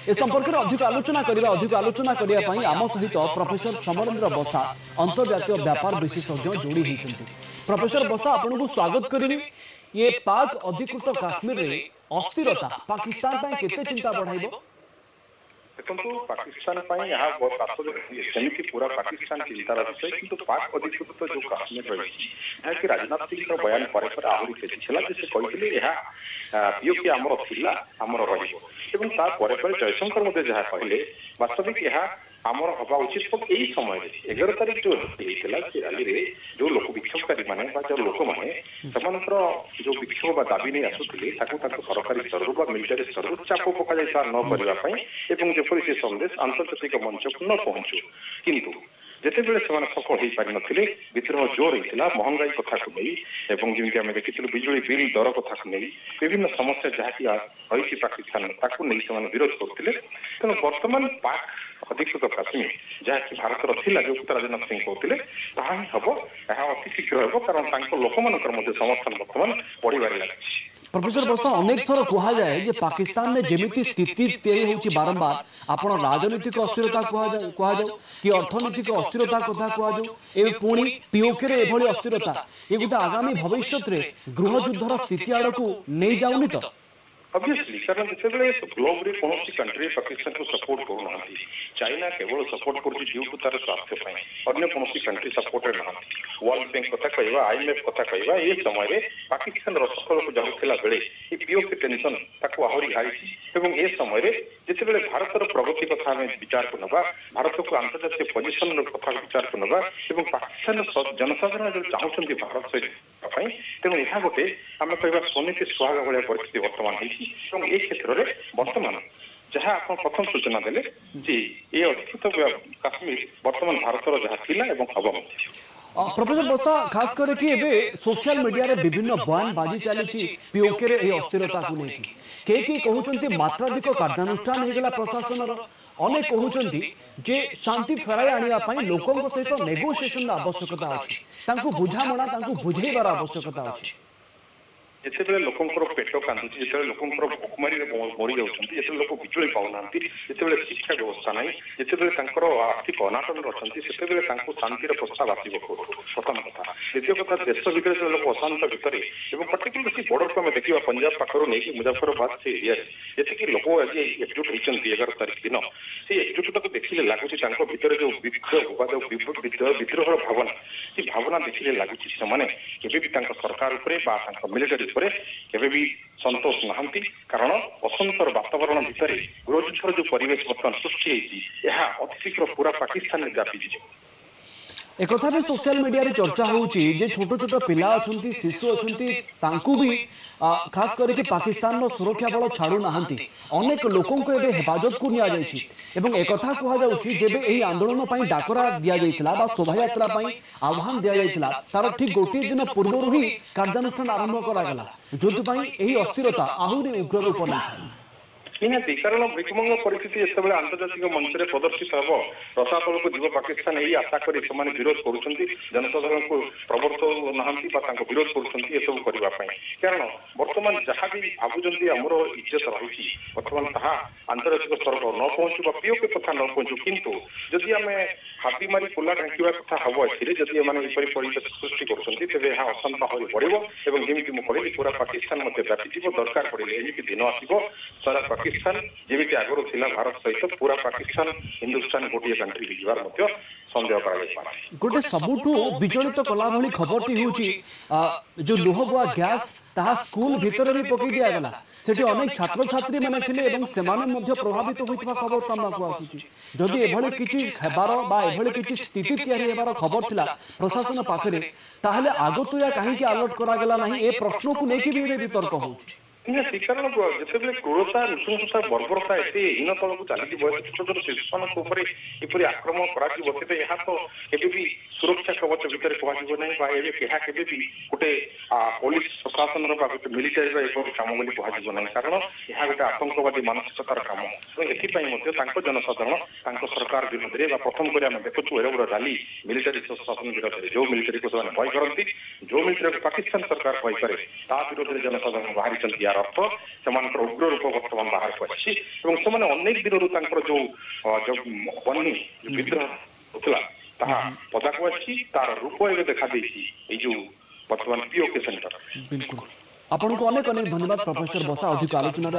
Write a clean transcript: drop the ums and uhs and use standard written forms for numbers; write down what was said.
ए संपर्क में अधिक आलोचना करने आम सहित प्रोफेसर समरेंद्र बसा अंतर्जातीय व्यापार विशेषज्ञ जोड़ी होती। प्रोफेसर बसा आपन को स्वागत करी। ये पाक अधिकृत काश्मीर रे अस्थिरता पाकिस्तान केते चिंता बढ़ाइबो? देखो पाकिस्तान सेमती पूरा पाकिस्तान चिंतार विषय किंतु पाक अधिकृत जो काश्मीर रही कि राजनाथ सिंह बयान पर आहरी पीओके आमर थिला आमर रही जयशंकर जहाँ कहले वास्तविक आमर हवा उचित यही समय 11 तारीख जो रैली रे जो लोक विक्षोभकारी माने जो लोक मैंने जो विक्षोभ दाबी नहीं आसुले सरकारी स्तर मिलिटारी स्तर चाप पक न करने जपरी से संदेश आंतर्जातिक मंच को न पहुंचू किंतु जिते बड़े से सफल हो पारि नथिले विद्रोह जोर होता महंगाई कथा को नहीं जमी आम देखी बिजुली बिल दर कथा को नहीं विभिन्न समस्या जहाँ रही पाकिस्तान नहीं विरोध करते तेणु बर्तमान पाक अधिकृत काश्मीर जहाँकि भारतर थिला जो राजनाथ सिंह कहते ताही हम यह अति शीघ्र हो कारण लोक समर्थन बर्तमान बढ़िबार लगी। प्रोफेसर बसा अनेक थर कह जाए जे पाकिस्तान में जेमिति स्थिति तैयारी होची बारंबार आपण राजनीतिक अस्थिरता कह जाऊ कि अर्थनैतिक अस्थिरता कथा कह जाऊ ए पुणी पीओके रे एभली अस्थिरता ये गोटे आगामी भविष्य रे गृह युद्धर स्थिति आड़ को नहीं जाऊनी तो ऑब्वियसली कारण जिते ग्लोब रे कौन कंट्री पाकिस्तान को सपोर्ट करूना चाइना केवल सपोर्ट कर ड्यू टू तार स्वास्थ्य अन्य कौन कंट्री सपोर्टेड ना वर्ल्ड बैंक कथा कहवा IMF कथा कहवा ये समय पाकिस्तान सफल को जाऊला बेले पीओके टेंशन आहरी हारी ए समय जिते भारतर प्रगति कथा विचार को नवा भारत को अंतर्जातीय पोजिशन कथा विचार को नवा पाकिस्तान जनसाधारण जो चाहते भारत सहित तेणु यह गोटे आम कह सोनीति सुहागा भाया परिस्थिति बर्तमान होती क्षेत्र में बर्तमान जहाँ आप प्रथम सूचना देले जी ये अधिकृत काश्मीर बर्तमान भारतर जहाँ थिला हम प्रोफेसर बसा खास करके एबे सोशल मीडिया रे विभिन्न बयान बाजी चली पीओके रे ए अस्थिरता को लेकिन के कहउचंती मात्राधिक कार्यानुष्ठान हेगला प्रशासन अनेक कहउचंती जे शांति फेराई आनिया पई लोकन सहित नेगोशिएशन आवश्यकता अछि तांको बुझामणा तांको बुझेइबार आवश्यकता अछि जिते लोकंर पेट कांदुची जिते लोकंर भोकमारी मरी जाती जो लोक बिजुली पाऊना जिते शिक्षा व्यवस्था ना जिते आर्थिक अनाटन अच्छा से शांतिर प्रस्ताव आसो प्रथम कथा द्वितीय कथा देश भितर जो लोक अशांत भितर पर्टिकुलर बॉर्डर को आम देखा पंजाब पाखर नहीं मुजफ्फराबाद से एरिया जी लोक आज एकजुट होती 11 तारीख दिन से एकजुटता को देखिले लगुच भितर जो विद्रोह भावना से भावना देखिले लगुच से सरकार मिलिटारी भी संतोष नहांती कारण असंतर वातावरण भितर गृहयुद्धर जो परिवेश बर्तमान सृष्टि अति शीघ्र पूरा पाकिस्तान में व्यापी एक कथा भी सोशल मीडिया रे चर्चा होउची जे छोटो छोटो पिला अछंती शिशु अछंती तांकू भी खास करके पाकिस्तान सुरक्षा बल छाड़ू नाहंती अनेक लोकों को एबे हेफाजत को निया जायछि एवं एक कथा कहा जाउची जेबे एही आंदोलन पई डाकरा दिया जायतिला बा शोभा यात्रा पई आह्वान दिया जायतिला तार ठीक गोटे दिन पूर्व ही कार्यानुष्ठान आरंभ करा गला जोति पई एही अस्थिरता आहुरी उग्र रूप नै निहाती कारण भिकमंग परिस्थिति जिते आंतर्जातिक मंच में प्रदर्शित हम रसातल को जीव पाकिस्तान यही आशा कर विरोध कर जनसाधारण को प्रवर्तन ना विरोध करने कारण बर्तमान जहाँ भी भावुं आमर इज्जत रही बर्तमान ता आंतर्जातिक स्तर पर न पहुंचू पीओके कथा न पहुंचू किंतु जदि आम हाथी मारी पोला ढांका कथा हम जदि परिवेश सृष्टि कर अशांत आहरी बढ़ जमी मुझे पूरा पाकिस्तान व्यापी दरकार पड़े एमती दिन आसो सारा पाकिस्तान जमी आगुरी थिला भारत सहित पूरा पाकिस्तान हिंदुस्तान गोटे कंट्री बिजबार संदेह गोटे सबुठू विचलित कला भली खबरटी होची जो लुहबुआ गैस ताहा स्कूल भीतर भी पकई दिया गला सेठी अनेक छात्र छात्री माने थिले एवं सेमाने मध्य प्रभावित होइतबा खबर सामना को आसुची जदि एभली किछि हेबार बा एभली किछि स्थिति तयारी हेबार खबर थिला प्रशासन पाखरे ताहले आगतुया काहे कि अलर्ट करा गला नाही ए प्रश्न को लेके भी वितर्क होउची कारण जिते क्रूरता नृशंसता बर्बरता एत हीन तल को चली छोट छोट शिशु मान आक्रमण कर तो केबी सुरक्षा कवच भितर कहना भी गोटे पुलिस प्रशासन मिलिटारी कम बोली कहना कारण यह गोटे आतंकवादी मानसिकतार कम एपाई जनसाधारण सरकार विरोध में प्रथम कर देखु एड़े बड़ रैली मिलिटारी प्रशासन विरोध में जो मिलिटारी को भय करती जो मिलिटारी पाकिस्तान सरकार भय कै ता विरोध में जनसाधारण बाहरी यार अर्थ से उग्र रूप बर्तमान बाहर को आसी अनेक दिन जो बनी विद्रोह होता पदा को आसी तार रूप एवं देखा जो बर्तमान पीओके सेंटर। बिल्कुल आपन को अनेक अनेक धन्यवाद प्रोफेसर बसा अधिक आलोचना